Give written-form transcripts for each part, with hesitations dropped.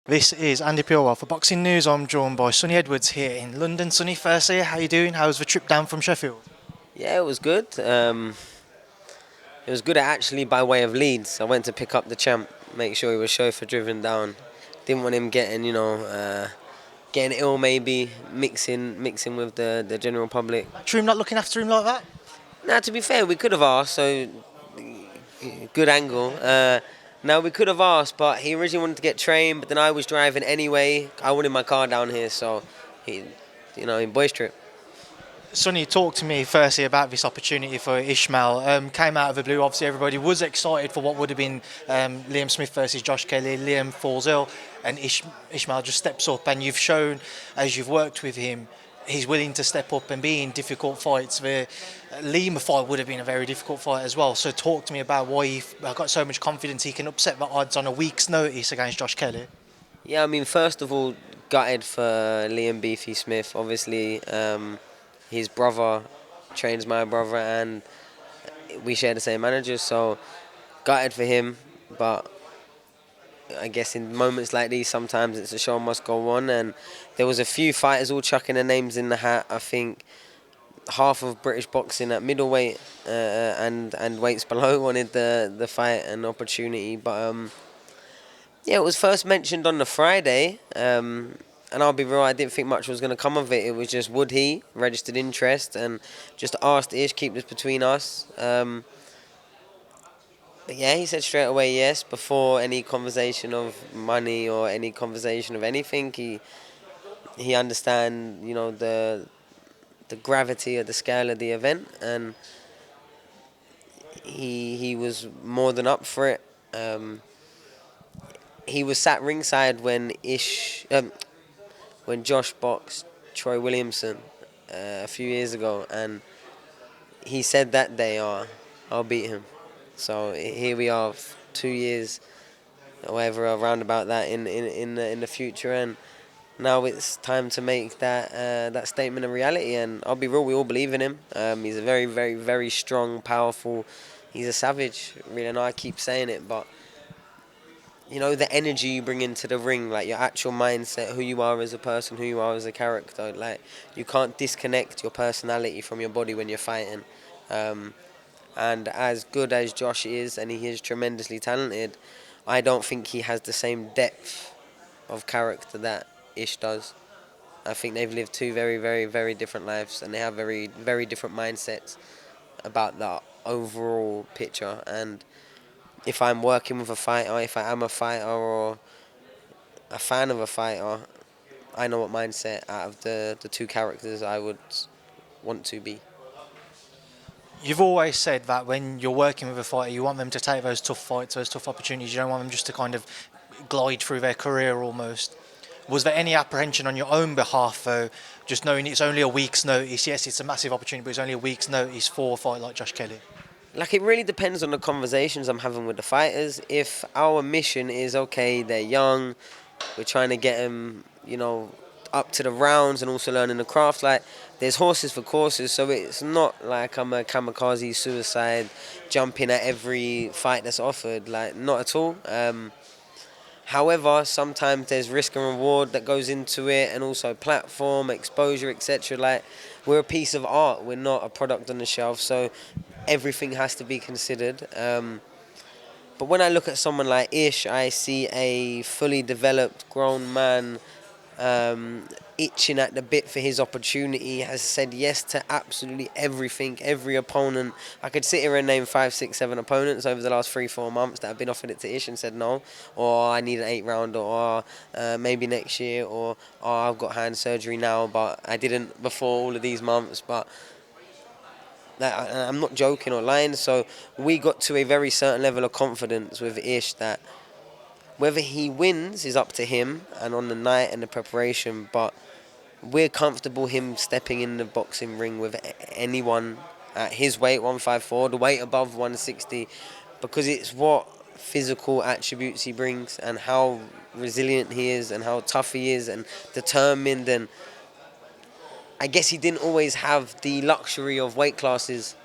This is Andy Purewal for Boxing News. I'm joined by Sonny Edwards here in London. Sonny, firstly, how you doing? How was the trip down from Sheffield? Yeah, it was good. It was good actually by way of Leeds. I went to pick up the champ, make sure he was chauffeur driven down. Didn't want him getting, getting ill maybe, mixing with the general public. True, not looking after him like that? Now, to be fair, we could have asked, so good angle. Now, we could have asked, but he originally wanted to get trained, but then I was driving anyway. I wanted my car down here, so he, boys trip. Sonny, talk to me firstly about this opportunity for Ishmael. Came out of the blue. Obviously, everybody was excited for what would have been Liam Smith versus Josh Kelly. Liam falls ill, and Ishmael just steps up. And you've shown, as you've worked with him, he's willing to step up and be in difficult fights. The Lima fight would have been a very difficult fight as well. So, talk to me about why he got so much confidence he can upset the odds on a week's notice against Josh Kelly. Yeah, I mean, first of all, gutted for Liam Beefy Smith. Obviously, his brother trains my brother, and we share the same manager, so gutted for him. But I guess in moments like these, sometimes it's a show must go on, and there was a few fighters all chucking their names in the hat. I think half of British boxing at middleweight and weights below wanted the fight and opportunity, but yeah, it was first mentioned on the Friday, and I'll be real, I didn't think much was going to come of it. It was just, would he? Registered interest, and just asked Ish, keep this between us. But yeah, he said straight away yes, before any conversation of money or any conversation of anything. He understand, the gravity of the scale of the event, and he was more than up for it. He was sat ringside when Josh boxed Troy Williamson a few years ago, and he said that day, "Oh, I'll beat him." So here we are, 2 years, or whatever, around about that in the future, and now it's time to make that statement a reality. And I'll be real, we all believe in him. He's a very, very, very strong, powerful. He's a savage. Really, I know I keep saying it, but the energy you bring into the ring, like your actual mindset, who you are as a person, who you are as a character, like you can't disconnect your personality from your body when you're fighting. And as good as Josh is, and he is tremendously talented, I don't think he has the same depth of character that Ish does. I think they've lived two very, very, very different lives, and they have very, very different mindsets about the overall picture. And if I'm working with a fighter, if I am a fighter or a fan of a fighter, I know what mindset out of the two characters I would want to be. You've always said that when you're working with a fighter, you want them to take those tough fights, those tough opportunities. You don't want them just to kind of glide through their career almost. Was there any apprehension on your own behalf, though, just knowing it's only a week's notice? Yes, it's a massive opportunity, but it's only a week's notice for a fight like Josh Kelly. Like, it really depends on the conversations I'm having with the fighters. If our mission is, okay, they're young, we're trying to get them, up to the rounds and also learning the craft. Like, there's horses for courses, so it's not like I'm a kamikaze suicide jumping at every fight that's offered. Like, not at all. However, sometimes there's risk and reward that goes into it, and also platform, exposure, etc. Like, we're a piece of art. We're not a product on the shelf, so everything has to be considered. But when I look at someone like Ish, I see a fully developed, grown man, itching at the bit for his opportunity, has said yes to absolutely everything, every opponent. I could sit here and name 5, 6, 7 opponents over the last 3, 4 months that have been offered it to Ish and said no, or I need an 8-rounder, or maybe next year, or I've got hand surgery now, but I didn't before all of these months. But I'm not joking or lying. So we got to a very certain level of confidence with Ish that whether he wins is up to him and on the night and the preparation, but we're comfortable him stepping in the boxing ring with anyone at his weight, 154, the weight above 160, because it's what physical attributes he brings and how resilient he is and how tough he is and determined. And I guess he didn't always have the luxury of weight classes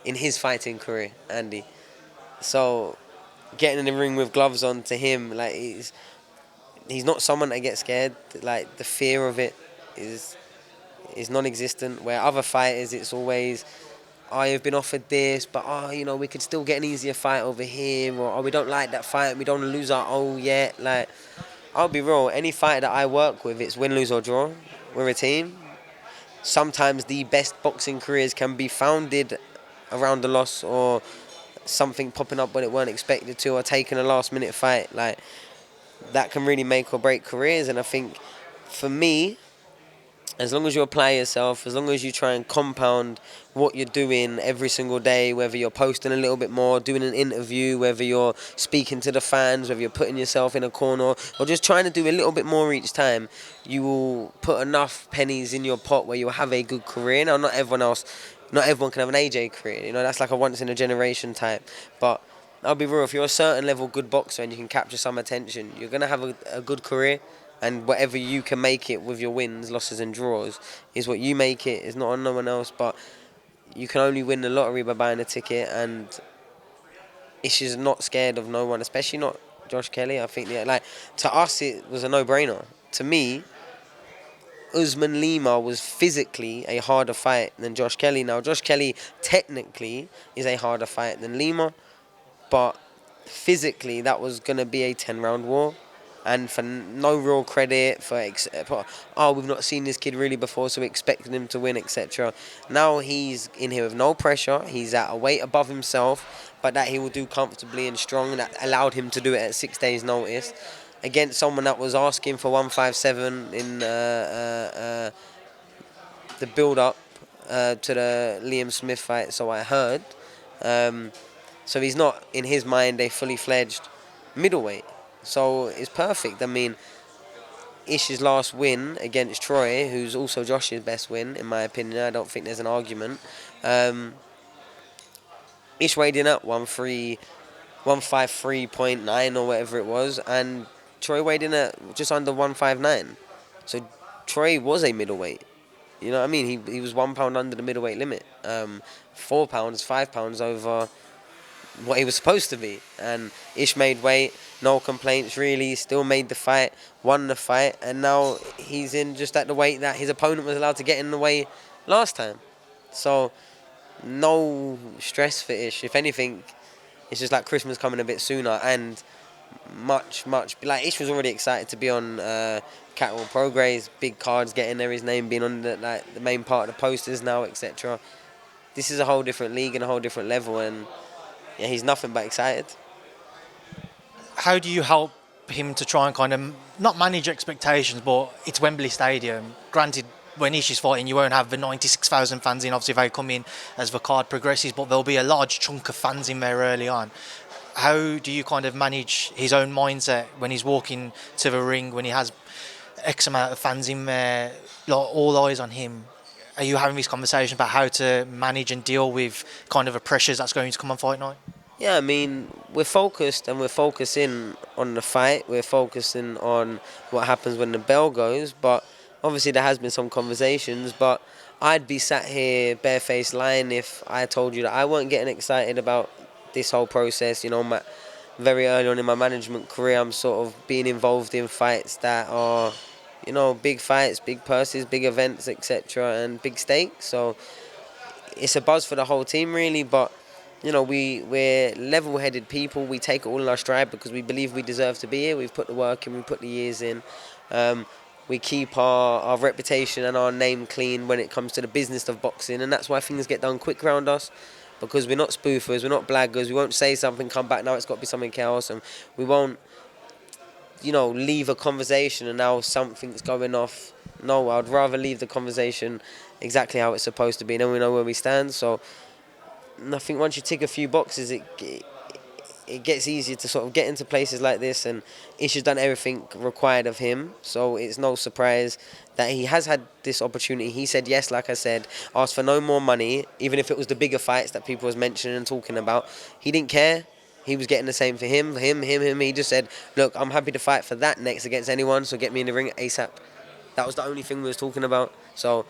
in his fighting career, Andy. So getting in the ring with gloves on to him, like, he's not someone that gets scared. Like, the fear of it is non-existent. Where other fighters, it's always, oh, you've been offered this, but we could still get an easier fight over here, or we don't like that fight, we don't want to lose our yet. Like, I'll be real, any fighter that I work with, it's win, lose or draw. We're a team. Sometimes the best boxing careers can be founded around the loss or something popping up when it weren't expected to, or taking a last minute fight. Like, that can really make or break careers. And I think for me, as long as you apply yourself, as long as you try and compound what you're doing every single day, whether you're posting a little bit more, doing an interview, whether you're speaking to the fans, whether you're putting yourself in a corner, or just trying to do a little bit more each time, you will put enough pennies in your pot where you'll have a good career. Now, not everyone can have an AJ career. That's like a once in a generation type. But I'll be real, if you're a certain level good boxer and you can capture some attention, you're going to have a good career. And whatever you can make it with your wins, losses and draws is what you make it. It's not on no one else. But you can only win the lottery by buying a ticket. And Ish is not scared of no one, especially not Josh Kelly. I think, to us, it was a no-brainer. To me, Usman Lima was physically a harder fight than Josh Kelly. Now, Josh Kelly technically is a harder fight than Lima, but physically that was going to be a 10-round war. And for no real credit, we've not seen this kid really before, so we expected him to win, etc. Now he's in here with no pressure. He's at a weight above himself, but that he will do comfortably and strong, and that allowed him to do it at 6 days' notice against someone that was asking for 157 in the build-up to the Liam Smith fight, so I heard. So he's not, in his mind, a fully fledged middleweight. So it's perfect. I mean, Ish's last win against Troy, who's also Josh's best win, in my opinion. I don't think there's an argument. Ish weighed in at 153.9 or whatever it was, and Troy weighed in at just under 159. So Troy was a middleweight. You know what I mean? He was 1 pound under the middleweight limit. 4 pounds, 5 pounds over what he was supposed to be. And Ish made weight, no complaints really, still made the fight, won the fight, and now he's in just at the weight that his opponent was allowed to get in the way last time. So no stress for Ish. If anything, it's just like Christmas coming a bit sooner, and much, like Ish was already excited to be on Cattle Progress, big cards getting there, his name being on the main part of the posters now, etc. This is a whole different league and a whole different level, and yeah, he's nothing but excited. How do you help him to try and kind of not manage expectations, but it's Wembley Stadium. Granted, when Ish is fighting, you won't have the 96,000 fans in. Obviously, they come in as the card progresses, but there'll be a large chunk of fans in there early on. How do you kind of manage his own mindset when he's walking to the ring, when he has X amount of fans in there, like all eyes on him? Are you having this conversation about how to manage and deal with kind of the pressures that's going to come on fight night? Yeah, I mean, we're focused and we're focusing on the fight. We're focusing on what happens when the bell goes. But obviously there has been some conversations. But I'd be sat here barefaced lying if I told you that I weren't getting excited about this whole process. Very early on in my management career, I'm sort of being involved in fights that are, big fights, big purses, big events, etc., and big stakes. So it's a buzz for the whole team, really. But we're level-headed people. We take it all in our stride because we believe we deserve to be here. We've put the work in, we put the years in. We keep our reputation and our name clean when it comes to the business of boxing, and that's why things get done quick around us, because we're not spoofers, we're not blaggers. We won't say something, come back, now it's got to be something else, and we won't, leave a conversation and now something's going off. No, I'd rather leave the conversation exactly how it's supposed to be, and then we know where we stand. So I think once you tick a few boxes, it gets easier to sort of get into places like this, and Ish has done everything required of him, so it's no surprise that he has had this opportunity. He said yes, like I said, asked for no more money, even if it was the bigger fights that people was mentioning and talking about. He didn't care. He was getting the same for him. He just said, look, I'm happy to fight for that next against anyone, so get me in the ring ASAP. That was the only thing we was talking about. So,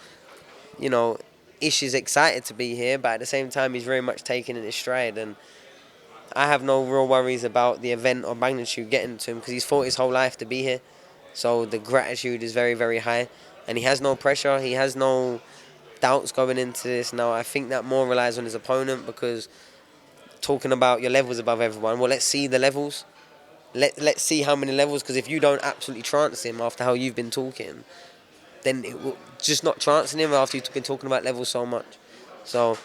Ish is excited to be here, but at the same time, he's very much taking it in his stride, and I have no real worries about the event or magnitude getting to him because he's fought his whole life to be here. So the gratitude is very, very high. And he has no pressure. He has no doubts going into this. Now, I think that more relies on his opponent, because talking about your levels above everyone, well, let's see the levels. Let's see how many levels, because if you don't absolutely trance him after how you've been talking, then it will just not trancing him after you've been talking about levels so much. So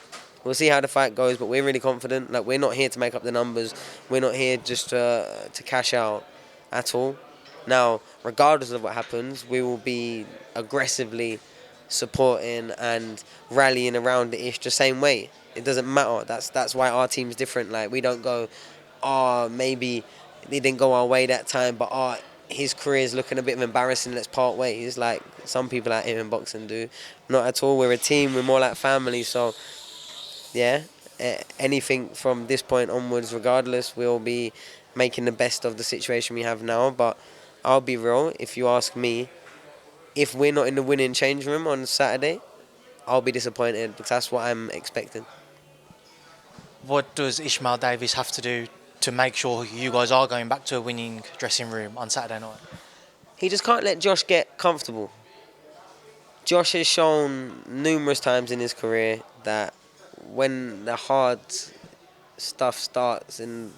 we'll see how the fight goes, but we're really confident. Like, we're not here to make up the numbers. We're not here just to cash out at all. Now, regardless of what happens, we will be aggressively supporting and rallying around the Ish the same way. It doesn't matter. That's why our team's different. Like, we don't go, oh, maybe it didn't go our way that time, but his career is looking a bit of embarrassing, let's part ways, like some people out here in boxing do. Not at all. We're a team. We're more like family. So, yeah, anything from this point onwards, regardless, we'll be making the best of the situation we have now. But I'll be real, if you ask me, if we're not in the winning change room on Saturday, I'll be disappointed, because that's what I'm expecting. What does Ishmael Davies have to do to make sure you guys are going back to a winning dressing room on Saturday night? He just can't let Josh get comfortable. Josh has shown numerous times in his career that when the hard stuff starts in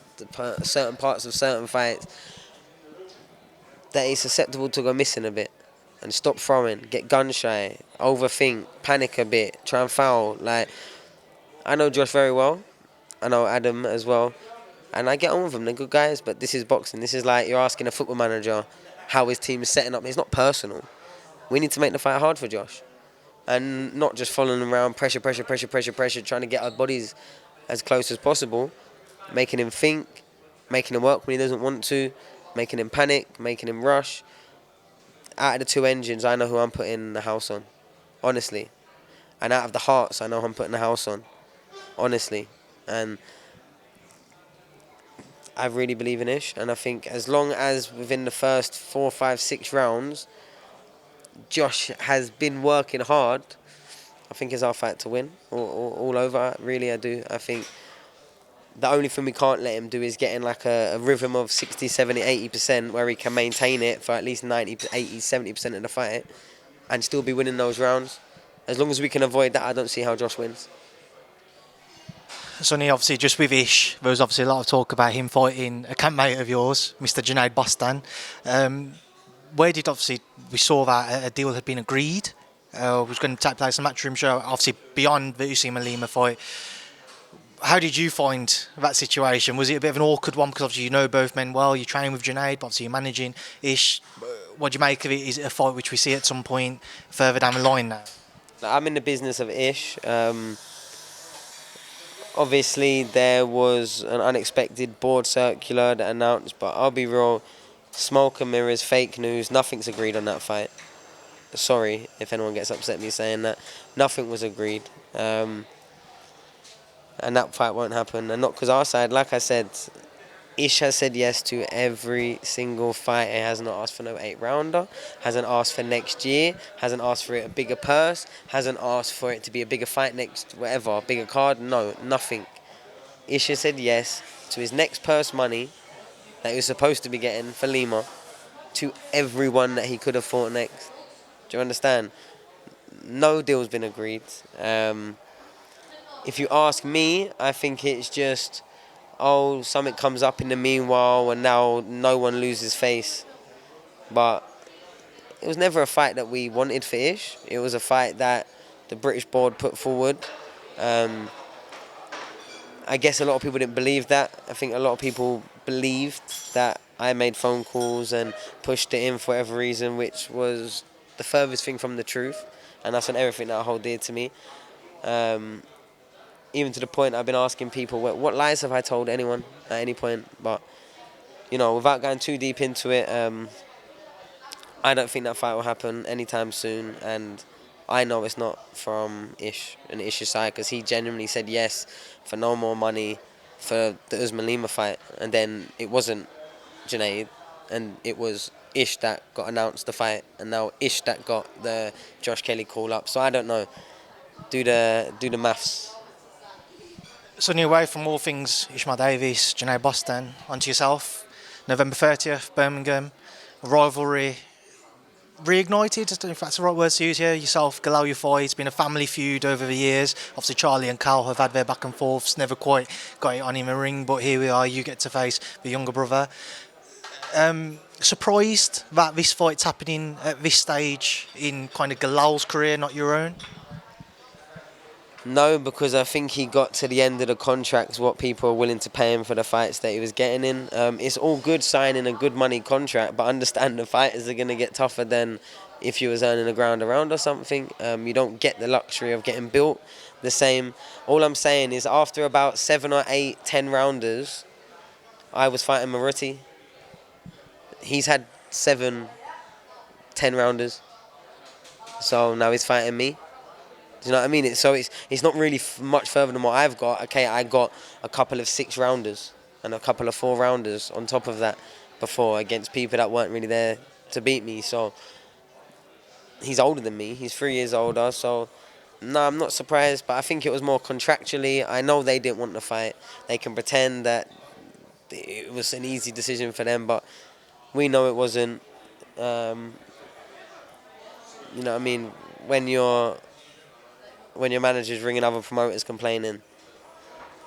certain parts of certain fights, that he's susceptible to go missing a bit and stop throwing, get gun shy, overthink, panic a bit, try and foul. Like, I know Josh very well. I know Adam as well. And I get on with them. They're good guys, but this is boxing. This is like you're asking a football manager how his team is setting up. It's not personal. We need to make the fight hard for Josh. And not just following around, pressure, trying to get our bodies as close as possible, making him think, making him work when he doesn't want to, making him panic, making him rush. Out of the two engines, I know who I'm putting the house on, honestly. And out of the hearts, I know who I'm putting the house on, honestly. And I really believe in Ish, and I think as long as within the first 4, 5, 6 rounds, Josh has been working hard, I think it's our fight to win all over. Really, I do. I think the only thing we can't let him do is get in like a rhythm of 60, 70, 80% where he can maintain it for at least 90, 80, 70% of the fight and still be winning those rounds. As long as we can avoid that, I don't see how Josh wins. Sonny, obviously, just with Ish, there was obviously a lot of talk about him fighting a campmate of yours, Mr. Junaid Bostan. Where did, obviously, we saw that a deal had been agreed, was going to take place in a matchroom show, obviously beyond the Usman Lima fight. How did you find that situation? Was it a bit of an awkward one? Because obviously you know both men well, you're training with Junaid, but obviously you're managing Ish. What do you make of it? Is it a fight which we see at some point further down the line now? I'm in the business of Ish. Obviously, there was an unexpected board circular that announced, but I'll be real, smoke and mirrors, fake news, nothing's agreed on that fight. Sorry if anyone gets upset me saying that. Nothing was agreed. And that fight won't happen. And not because our side, like I said, Ish has said yes to every single fight. He hasn't asked for no 8-rounder, hasn't asked for next year, hasn't asked for it a bigger purse, hasn't asked for it to be a bigger fight next, whatever, bigger card. No, nothing. Ish has said yes to his next purse money that he was supposed to be getting for Lima, to everyone that he could have fought next. Do you understand? No deal's been agreed. If you ask me, I think it's just, oh, something comes up in the meanwhile and now no one loses face. But it was never a fight that we wanted for Ish. It was a fight that the British board put forward. I guess a lot of people didn't believe that. I think a lot of people believed that I made phone calls and pushed it in for whatever reason, which was the furthest thing from the truth. And that's on everything that I hold dear to me. Even to the point I've been asking people, what lies have I told anyone at any point? But, you know, without going too deep into it, I don't think that fight will happen anytime soon. And I know it's not from Ish and Ish's side, because he genuinely said yes for no more money for the Usman Lima fight. And then it wasn't Junaid, and it was Ish that got announced the fight, and now Ish that got the Josh Kelly call up. So I don't know. Do the maths. So, away from all things Ishmael Davies, Junaid Bostan, onto yourself. November 30th, Birmingham, rivalry, reignited, I don't know if that's the right word to use here. Yourself, Galal Yafai, it's been a family feud over the years. Obviously, Charlie and Cal have had their back and forths, never quite got it on in the ring, but here we are, you get to face the younger brother. Surprised that this fight's happening at this stage in kind of Galal's career, not your own? No, because I think he got to the end of the contracts what people are willing to pay him for the fights that he was getting in. It's all good signing a good money contract, but understand the fighters are going to get tougher than if you was earning a ground around or something. You don't get the luxury of getting built the same. All I'm saying is after about 7 or 8, 10 rounders, I was fighting Maruti. He's had 7, 10 rounders. So now he's fighting me. Do you know what I mean? It's not really much further than what I've got. Okay, I got a couple of 6 rounders and a couple of 4 rounders on top of that before against people that weren't really there to beat me. So he's older than me. He's 3 years older. So no, I'm not surprised. But I think it was more contractually. I know they didn't want to fight. They can pretend that it was an easy decision for them, but we know it wasn't. You know what I mean? When your manager's ringing other promoters complaining.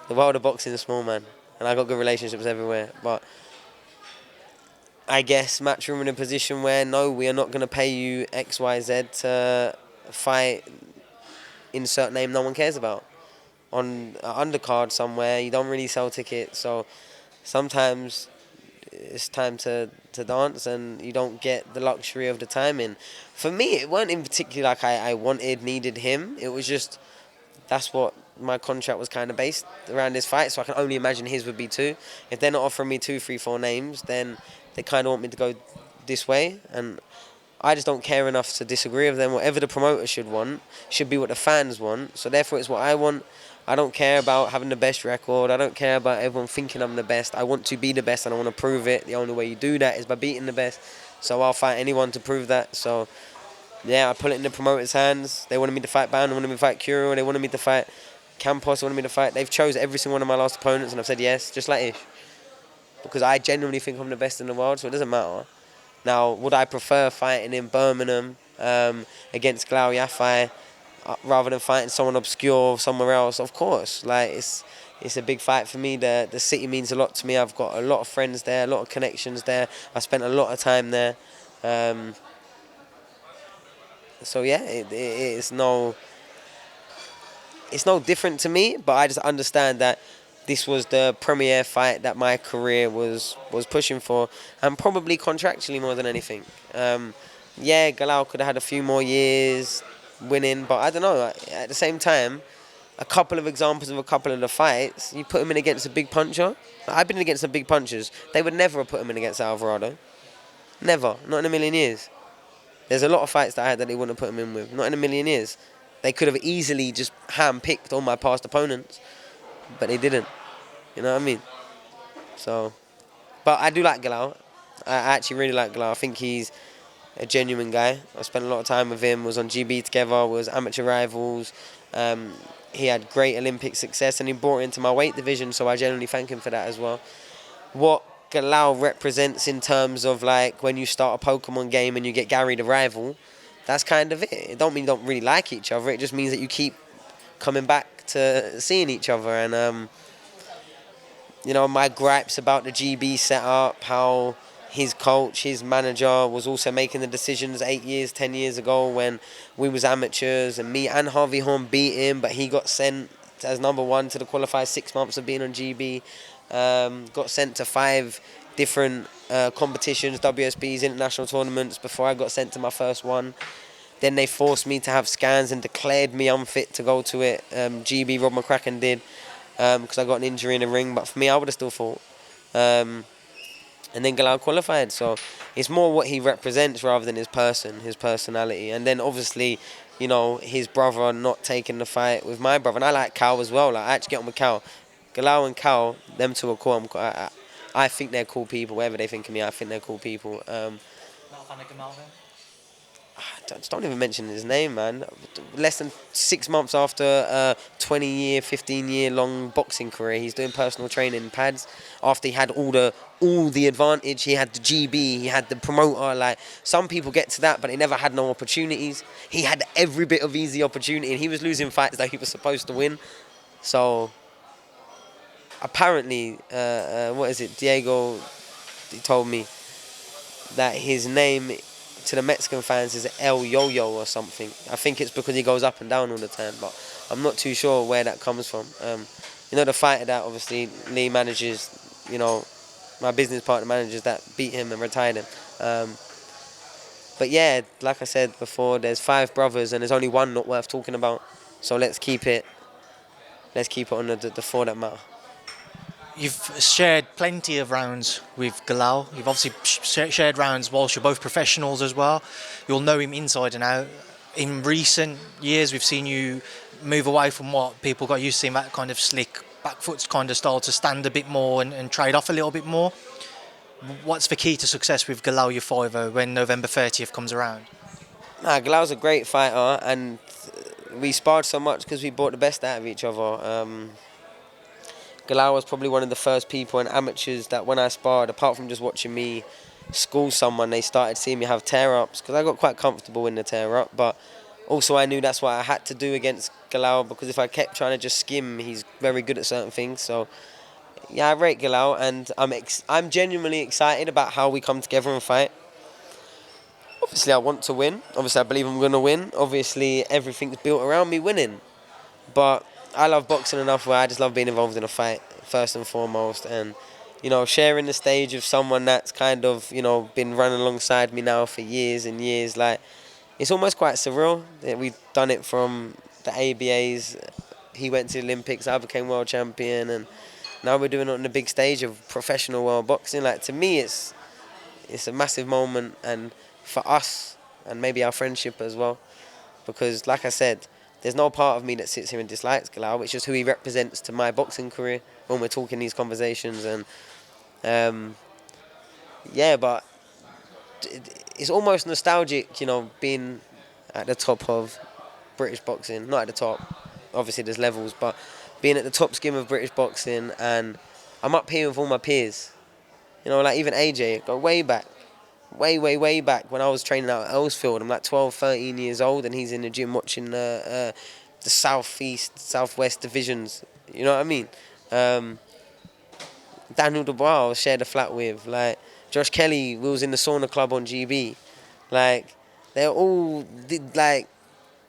The world of boxing is small, man. And I got good relationships everywhere. But I guess Matchroom in a position where, no, we are not going to pay you X, Y, Z to fight insert name no one cares about. On an undercard somewhere, you don't really sell tickets. So sometimes it's time to dance and you don't get the luxury of the timing. For me, it weren't in particular like I needed him. It was just, that's what my contract was kind of based around this fight, so I can only imagine his would be too. If they're not offering me 2, 3, 4 names, then they kind of want me to go this way, and I just don't care enough to disagree with them. Whatever the promoter should want should be what the fans want, so therefore it's what I want. I don't care about having the best record. I don't care about everyone thinking I'm the best. I want to be the best and I want to prove it. The only way you do that is by beating the best. So I'll fight anyone to prove that. So, yeah, I put it in the promoter's hands. They wanted me to fight Ban, they wanted me to fight Curo, they wanted me to fight Campos, they wanted me to fight. They've chose every single one of my last opponents and I've said yes, just like Ish. Because I genuinely think I'm the best in the world, so it doesn't matter. Now, would I prefer fighting in Birmingham against Galal Yafai rather than fighting someone obscure somewhere else? Of course. Like, it's a big fight for me. The city means a lot to me. I've got a lot of friends there, a lot of connections there. I spent a lot of time there. So yeah, it's no different to me, but I just understand that this was the premier fight that my career was pushing for, and probably contractually more than anything. Yeah, Galal could have had a few more years winning, but I don't know. At the same time, a couple of examples of a couple of the fights, you put him in against a big puncher. I've been against some big punchers. They would never have put him in against Alvarado. Never. Not in a million years. There's a lot of fights that I had that they wouldn't have put him in with. Not in a million years. They could have easily just hand-picked all my past opponents, but they didn't. You know what I mean? So, but I do like Galal. I actually really like Galal. I think he's a genuine guy. I spent a lot of time with him, was on GB together, was amateur rivals. He had great Olympic success and he brought it into my weight division, so I genuinely thank him for that as well. What Galal represents in terms of like when you start a Pokemon game and you get Gary the rival, that's kind of it. It don't mean you don't really like each other, it just means that you keep coming back to seeing each other. And you know, my gripes about the GB setup, how his coach, his manager was also making the decisions 8 years, 10 years ago when we was amateurs and me and Harvey Horn beat him, but he got sent as #1 to the qualifiers 6 months of being on GB. Got sent to 5 different competitions, WSBs, international tournaments before I got sent to my first one. Then they forced me to have scans and declared me unfit to go to it. GB, Rob McCracken did, because I got an injury in the ring, but for me, I would have still fought. And then Galal qualified, so it's more what he represents rather than his person, his personality. And then obviously, you know, his brother not taking the fight with my brother. And I like Cal as well. Like, I actually get on with Cal. Galal and Cal, them two are cool. I think they're cool people. Whatever they think of me, I think they're cool people. Not a fan of Gamal then? just don't even mention his name, man. Less than 6 months after a 20-year, 15-year long boxing career, he's doing personal training pads. After he had all the advantage, he had the GB, he had the promoter. Like, some people get to that, but they never had no opportunities. He had every bit of easy opportunity, and he was losing fights that he was supposed to win. So apparently, what is it? Diego, he told me that his name to the Mexican fans is El Yo-Yo or something. I think it's because he goes up and down all the time, but I'm not too sure where that comes from. The fighter that obviously Lee manages, my business partner manages, that beat him and retired him. But yeah, like I said before, there's 5 brothers and there's only one not worth talking about. So let's keep it on the 4 that matter. You've shared plenty of rounds with Galal. You've obviously shared rounds whilst you're both professionals as well. You'll know him inside and out. In recent years, we've seen you move away from what people got used to seeing, that kind of slick back foot kind of style, to stand a bit more and trade off a little bit more. What's the key to success with Galal Yafai when November 30th comes around? Galal's a great fighter, and we sparred so much because we brought the best out of each other. Galal was probably one of the first people and amateurs that when I sparred, apart from just watching me school someone, they started seeing me have tear-ups, because I got quite comfortable in the tear-up, but also I knew that's what I had to do against Galal, because if I kept trying to just skim, he's very good at certain things. So yeah, I rate Galal, and I'm genuinely excited about how we come together and fight. Obviously I want to win, obviously I believe I'm going to win, obviously everything's built around me winning, but I love boxing enough where I just love being involved in a fight, first and foremost. And, sharing the stage of someone that's kind of, been running alongside me now for years and years. Like, it's almost quite surreal that we've done it from the ABAs. He went to the Olympics, I became world champion, and now we're doing it on the big stage of professional world boxing. Like, to me, it's a massive moment, and for us, and maybe our friendship as well. Because, like I said, there's no part of me that sits here and dislikes Galal. It's just who he represents to my boxing career when we're talking these conversations. And but it's almost nostalgic, being at the top of British boxing. Not at the top, obviously there's levels, but being at the top skim of British boxing, and I'm up here with all my peers. Like even AJ, go way back. Way back when I was training out at Earlsfield. I'm like 12, 13 years old, and he's in the gym watching the southeast, southwest divisions. You know what I mean? Daniel Dubois I shared a flat with. Like Josh Kelly, we was in the sauna club on GB. Like they're all like.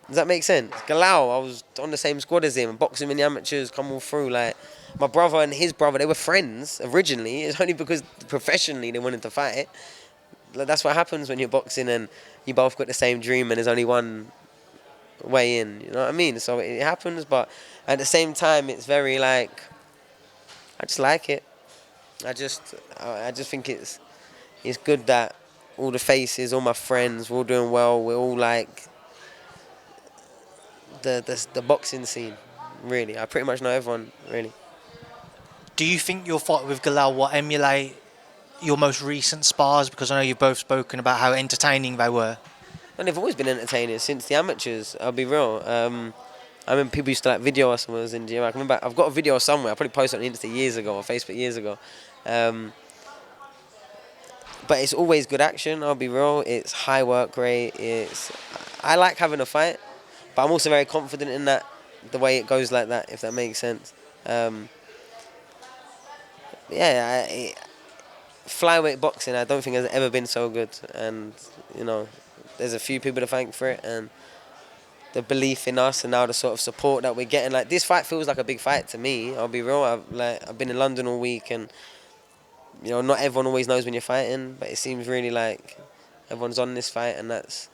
Does that make sense? Galal, I was on the same squad as him. Boxing in the amateurs, come all through. Like my brother and his brother, they were friends originally. It's only because professionally they wanted to fight. That's what happens when you're boxing and you both got the same dream and there's only one way in, you know what I mean? So it happens, but at the same time it's very like, I just like it. I just think it's good that all the faces, all my friends, we're all doing well. We're all like the boxing scene, really. I pretty much know everyone, really. Do you think your fight with Galal will emulate your most recent spars? Because I know you've both spoken about how entertaining they were. And they've always been entertaining since the amateurs, I'll be real. I remember people used to like video us when I was in gym. I remember I've got a video somewhere. I probably posted it on Insta years ago or Facebook years ago. But it's always good action, I'll be real. It's high work rate. I like having a fight, but I'm also very confident in that, the way it goes like that, if that makes sense. Flyweight boxing, I don't think has ever been so good, and there's a few people to thank for it, and the belief in us, and now the sort of support that we're getting. Like, this fight feels like a big fight to me, I'll be real. I've been in London all week, and not everyone always knows when you're fighting, but it seems really like everyone's on this fight, and it's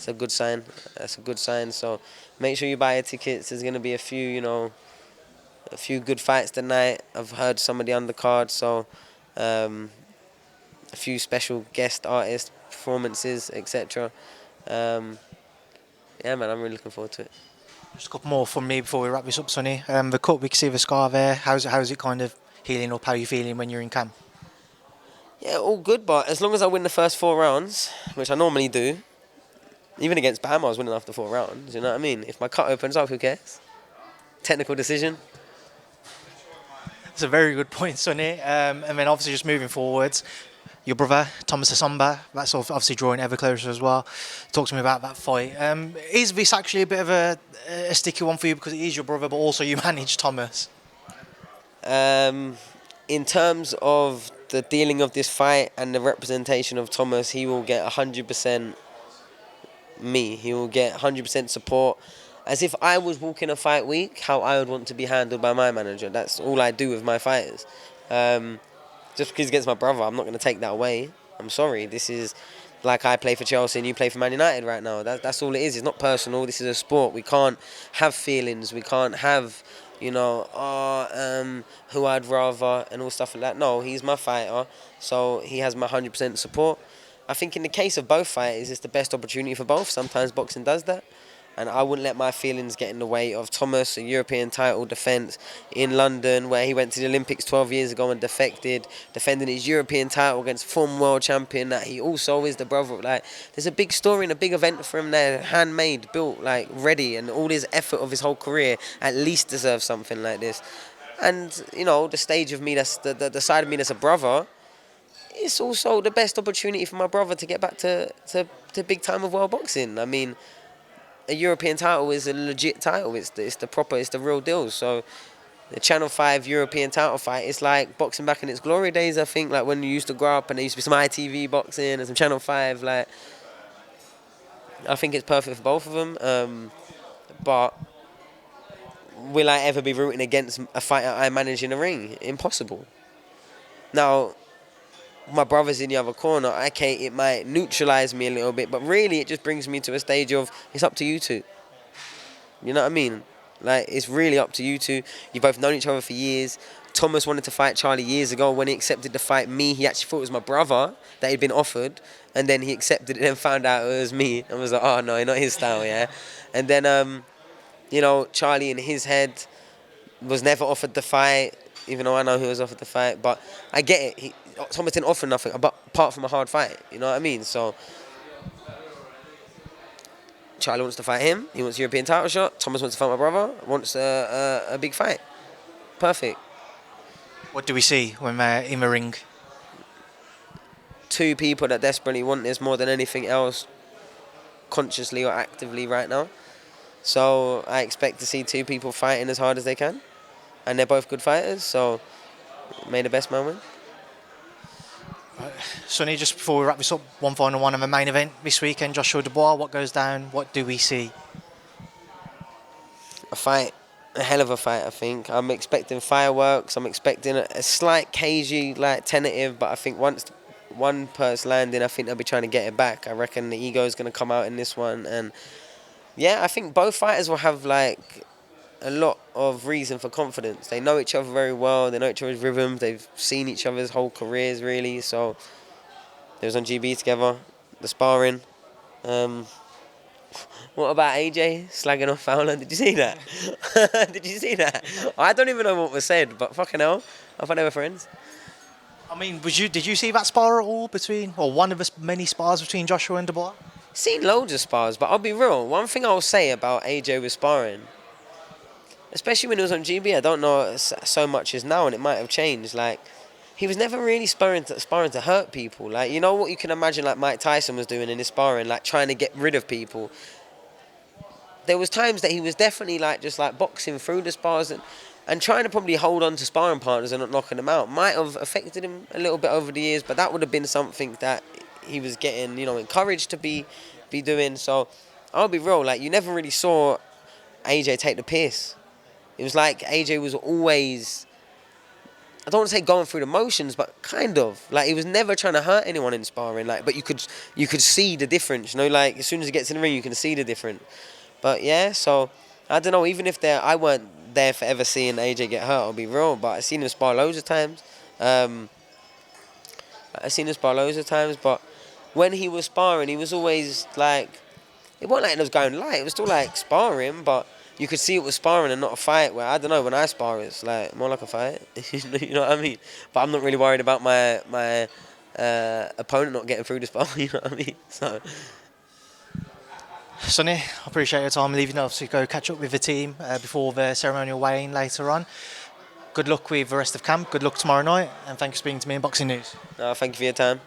a good sign. That's a good sign. So make sure you buy your tickets. There's going to be a few good fights tonight. I've heard some of the undercards, so a few special guest artist performances, etc. Yeah, man, I'm really looking forward to it. Just a couple more from me before we wrap this up, Sonny. The cut, we can see the scar there. How's it kind of healing up? How are you feeling when you're in camp? Yeah, all good, but as long as I win the first 4 rounds, which I normally do, Even against Bam, I was winning after 4 rounds. You know what I mean? If my cut opens up, who cares? Technical decision. It's a very good point, Sonny. And then obviously just moving forwards, your brother Thomas Essomba, that's obviously drawing ever closer as well. Talk to me about that fight. Is this actually a bit of a sticky one for you because it is your brother, but also you manage Thomas? In terms of the dealing of this fight and the representation of Thomas, he will get 100% me. He will get 100% support. As if I was walking a fight week, how I would want to be handled by my manager. That's all I do with my fighters. Just because against my brother, I'm not going to take that away. I'm sorry. This is like I play for Chelsea and you play for Man United right now. That's all it is. It's not personal. This is a sport. We can't have feelings. We can't have, who I'd rather and all stuff like that. No, he's my fighter, so he has my 100% support. I think in the case of both fighters, it's the best opportunity for both. Sometimes boxing does that. And I wouldn't let my feelings get in the way of Thomas, a European title defence in London, where he went to the Olympics 12 years ago and defected, defending his European title against former world champion, that he also is the brother. Like, there's a big story and a big event for him there, handmade, built, like, ready, and all his effort of his whole career at least deserves something like this. And, the stage of me, that's the side of me that's a brother, it's also the best opportunity for my brother to get back to big time of world boxing. I mean, a European title is a legit title. It's the real deal. So the Channel 5 European title fight, it's like boxing back in its glory days, I think, like when you used to grow up and there used to be some ITV boxing and some Channel 5. Like, I think it's perfect for both of them. But will I ever be rooting against a fighter I manage in a ring? Impossible. Now, my brother's in the other corner, okay, it might neutralise me a little bit, but really it just brings me to a stage of, it's up to you two. You know what I mean? Like, it's really up to you two. You've both known each other for years. Thomas wanted to fight Charlie years ago. When he accepted to fight me, he actually thought it was my brother that he'd been offered, and then he accepted it and found out it was me, and was like, oh no, not his style, yeah? And then, Charlie in his head was never offered the fight, even though I know he was offered the fight, but I get it. Thomas didn't offer nothing apart from a hard fight, you know what I mean? So Charlie wants to fight him. He wants a European title shot. Thomas wants to fight my brother. Wants a big fight. Perfect. What do we see when they're in the ring? Two people that desperately want this more than anything else, consciously or actively right now. So I expect to see two people fighting as hard as they can, and they're both good fighters. So may the best man win. Sonny, just before we wrap this up, one final one of the main event this weekend, Joshua-Dubois. What goes down? What do we see? A fight, a hell of a fight, I think. I'm expecting fireworks. I'm expecting a slight cagey, like tentative, but I think once one person landing, I think they'll be trying to get it back. I reckon the ego is going to come out in this one. And yeah, I think both fighters will have like a lot of reason for confidence. They know each other very well. They know each other's rhythms. They've seen each other's whole careers, really. So they was on GB together, the sparring. What about AJ slagging off Fowler? Did you see that? Did you see that? I don't even know what was said, but fucking hell, I thought they were friends. I mean, did you see that spar at all one of the many spars between Joshua and Dubois? Seen loads of spars, but I'll be real. One thing I'll say about AJ with sparring, especially when he was on GB, I don't know so much as now, and it might have changed. Like, he was never really sparring to hurt people. Like, you know what you can imagine, like Mike Tyson was doing in his sparring, like trying to get rid of people. There was times that he was definitely like just like boxing through the spars and trying to probably hold on to sparring partners and not knocking them out. Might have affected him a little bit over the years, but that would have been something that he was getting, encouraged to be doing. So I'll be real, like, you never really saw AJ take the piss. It was like AJ was always, I don't want to say going through the motions, but kind of. Like, he was never trying to hurt anyone in sparring. Like, but you could see the difference. Like, as soon as he gets in the ring, you can see the difference. But yeah, so I don't know. Even if I weren't there for ever seeing AJ get hurt, I'll be real. But I've seen him spar loads of times. But when he was sparring, he was always like, it wasn't like it was going light. It was still like sparring, but you could see it was sparring and not a fight. Where I don't know, when I spar, it's like more like a fight. You know what I mean? But I'm not really worried about my opponent not getting through the spar. You know what I mean? So Sonny, I appreciate your time. Leaving obviously go catch up with the team before the ceremonial weigh-in later on. Good luck with the rest of camp. Good luck tomorrow night, and thanks for speaking to me in Boxing News. Thank you for your time.